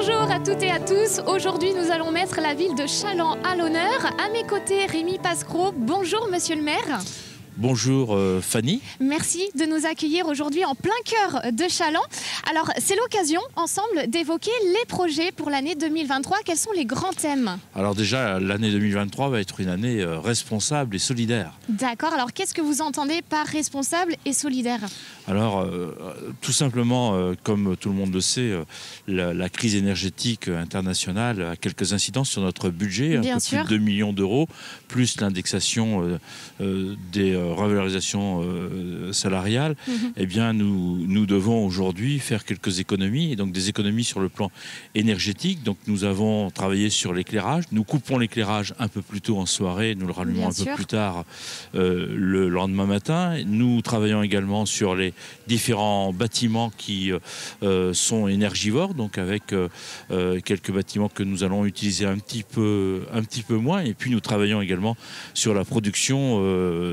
Bonjour à toutes et à tous. Aujourd'hui, nous allons mettre la ville de Challans à l'honneur. À mes côtés, Rémi Pascreau. Bonjour, monsieur le maire. Bonjour Fanny. Merci de nous accueillir aujourd'hui en plein cœur de Challans. Alors, c'est l'occasion ensemble d'évoquer les projets pour l'année 2023. Quels sont les grands thèmes? Alors déjà, l'année 2023 va être une année responsable et solidaire. D'accord. Alors, qu'est-ce que vous entendez par responsable et solidaire? Alors, tout simplement, comme tout le monde le sait, la crise énergétique internationale a quelques incidences sur notre budget, Bien un peu sûr. plus de 2 millions d'euros, plus l'indexation des revalorisations salariales. Eh bien, nous devons aujourd'hui faire quelques économies, et donc des économies sur le plan énergétique. Donc, nous avons travaillé sur l'éclairage. Nous coupons l'éclairage un peu plus tôt en soirée, nous le rallumons Bien un peu sûr. plus tard le lendemain matin. Nous travaillons également sur les différents bâtiments qui sont énergivores, donc avec quelques bâtiments que nous allons utiliser un petit peu moins. Et puis nous travaillons également sur la production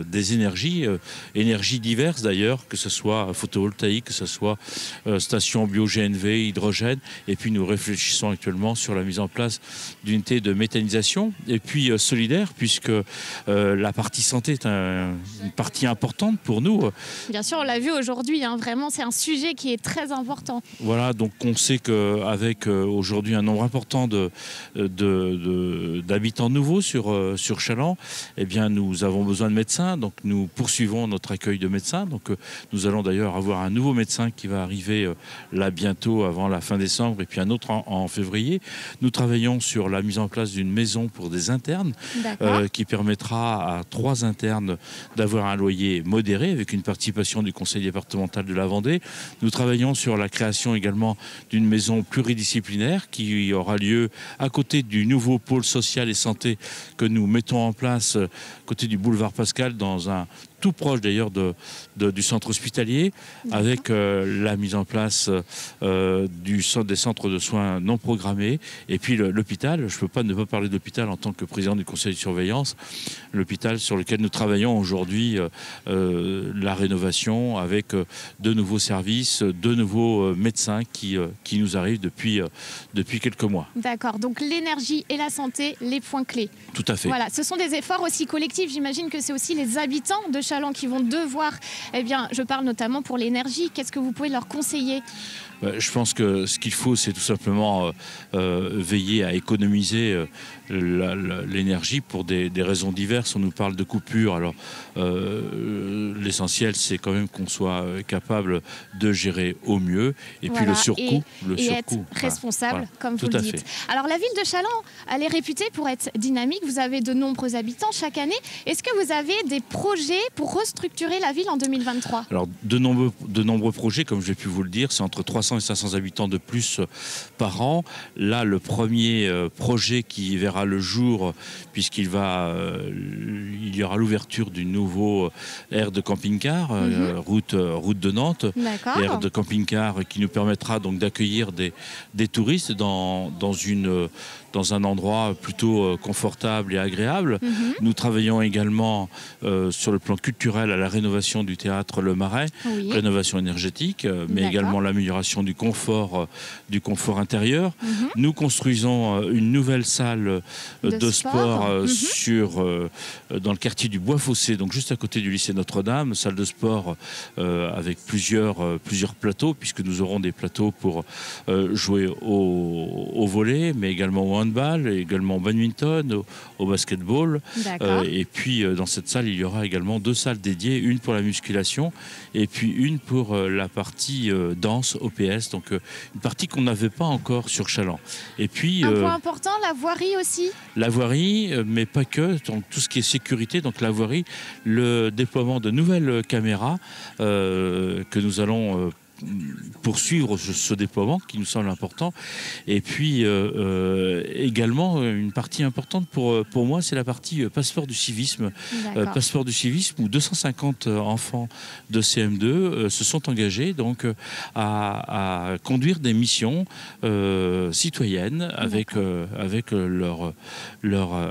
des énergies diverses d'ailleurs, que ce soit photovoltaïque, que ce soit station bio-GNV, hydrogène. Et puis nous réfléchissons actuellement sur la mise en place d'unités de méthanisation. Et puis solidaire, puisque la partie santé est une partie importante pour nous. Bien sûr, on l'a vu aujourd'hui. Vraiment, c'est un sujet qui est très important. Voilà, donc on sait qu'avec aujourd'hui un nombre important d'habitants nouveaux sur Challans, eh bien nous avons besoin de médecins, donc nous poursuivons notre accueil de médecins. Donc nous allons d'ailleurs avoir un nouveau médecin qui va arriver là bientôt avant la fin décembre, et puis un autre en février. Nous travaillons sur la mise en place d'une maison pour des internes qui permettra à 3 internes d'avoir un loyer modéré avec une participation du conseil départemental de la Vendée. Nous travaillons sur la création également d'une maison pluridisciplinaire qui aura lieu à côté du nouveau pôle social et santé que nous mettons en place à côté du boulevard Pascal, dans un tout proche d'ailleurs du centre hospitalier, avec la mise en place des centres de soins non programmés. Et puis l'hôpital, je ne peux pas ne pas parler de l'hôpital en tant que président du conseil de surveillance, l'hôpital sur lequel nous travaillons aujourd'hui, la rénovation avec de nouveaux services, de nouveaux médecins qui nous arrivent depuis quelques mois. D'accord, donc l'énergie et la santé, les points clés. Tout à fait. Voilà, ce sont des efforts aussi collectifs. J'imagine que c'est aussi les habitants de Challans qui vont devoir, eh bien, je parle notamment pour l'énergie. Qu'est-ce que vous pouvez leur conseiller? Je pense que ce qu'il faut, c'est tout simplement veiller à économiser l'énergie pour des raisons diverses. On nous parle de coupures. Alors, l'essentiel, c'est quand même qu'on soit capable de gérer au mieux. Et puis le surcoût. Être responsable, comme vous le dites. Alors, la ville de Challans, elle est réputée pour être dynamique. Vous avez de nombreux habitants chaque année. Est-ce que vous avez des projets pour restructurer la ville en 2023? Alors, de nombreux projets, comme j'ai pu vous le dire, c'est entre 300 et 500 habitants de plus par an. Là, le premier projet qui verra le jour, puisqu'il il y aura l'ouverture du nouveau aire de camping-car, route de Nantes, aire de camping-car qui nous permettra donc d'accueillir des touristes dans un endroit plutôt confortable et agréable. Nous travaillons également sur le plan culturel à la rénovation du théâtre Le Marais, rénovation énergétique, mais également l'amélioration du confort intérieur. Nous construisons une nouvelle salle de sport dans le quartier du Bois-Fossé, donc juste à côté du lycée Notre-Dame, salle de sport avec plusieurs plateaux, puisque nous aurons des plateaux pour jouer au volley, mais également au handball, également au badminton, au basketball. Et puis dans cette salle, il y aura également 2 salles dédiées, une pour la musculation et puis une pour la partie danse OPS, donc une partie qu'on n'avait pas encore sur Challans. Et puis un point important, la voirie aussi. La voirie, mais pas que, donc tout ce qui est sécurité, donc la voirie, le déploiement de nouvelles caméras que nous allons poursuivre ce déploiement qui nous semble important. Et puis également une partie importante pour moi, c'est la partie passeport du civisme. Passeport du civisme où 250 enfants de CM2 se sont engagés donc à conduire des missions citoyennes avec leur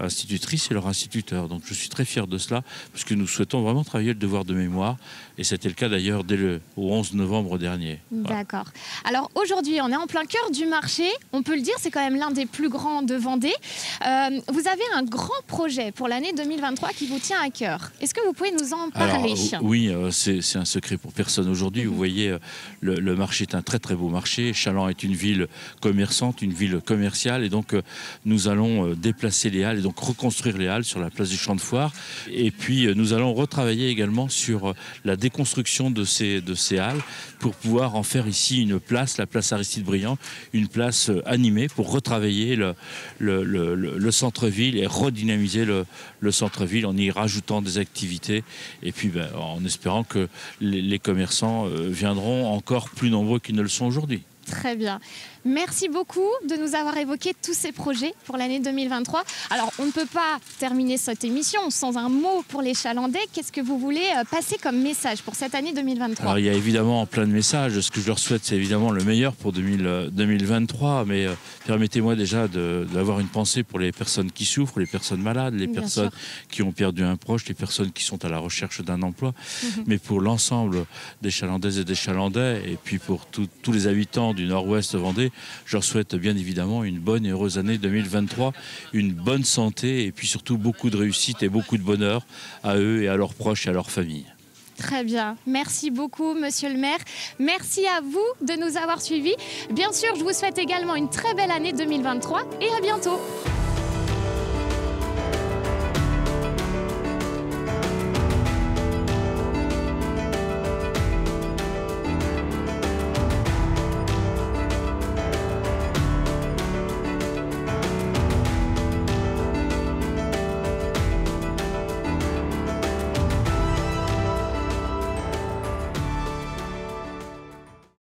institutrice et leur instituteur. Donc je suis très fier de cela parce que nous souhaitons vraiment travailler le devoir de mémoire, et c'était le cas d'ailleurs dès le 11 novembre dernier dernier. D'accord. Alors aujourd'hui, on est en plein cœur du marché. On peut le dire, c'est quand même l'un des plus grands de Vendée. Vous avez un grand projet pour l'année 2023 qui vous tient à cœur. Est-ce que vous pouvez nous en parler? Oui, c'est un secret pour personne aujourd'hui. Vous voyez, le marché est un très très beau marché. Challans est une ville commerçante, une ville commerciale. Et donc, nous allons déplacer les halles et donc reconstruire les halles sur la place du Champ de Foire. Et puis, nous allons retravailler également sur la déconstruction de ces halles pour pouvoir en faire ici une place, la place Aristide Briand, une place animée pour retravailler le centre-ville et redynamiser le centre-ville en y rajoutant des activités et puis en espérant que les commerçants viendront encore plus nombreux qu'ils ne le sont aujourd'hui. Très bien. Merci beaucoup de nous avoir évoqué tous ces projets pour l'année 2023. Alors, on ne peut pas terminer cette émission sans un mot pour les Chalandais. Qu'est-ce que vous voulez passer comme message pour cette année 2023? Alors, il y a évidemment plein de messages. Ce que je leur souhaite, c'est évidemment le meilleur pour 2023. Mais permettez-moi déjà d'avoir une pensée pour les personnes qui souffrent, les personnes malades, les personnes qui ont perdu un proche, les personnes qui sont à la recherche d'un emploi. Mais pour l'ensemble des Chalandaises et des Chalandais, et puis pour tous les habitants du Nord-Ouest Vendée, je leur souhaite bien évidemment une bonne et heureuse année 2023, une bonne santé et puis surtout beaucoup de réussite et beaucoup de bonheur à eux et à leurs proches et à leurs familles. Très bien. Merci beaucoup, monsieur le maire. Merci à vous de nous avoir suivis. Bien sûr, je vous souhaite également une très belle année 2023 et à bientôt.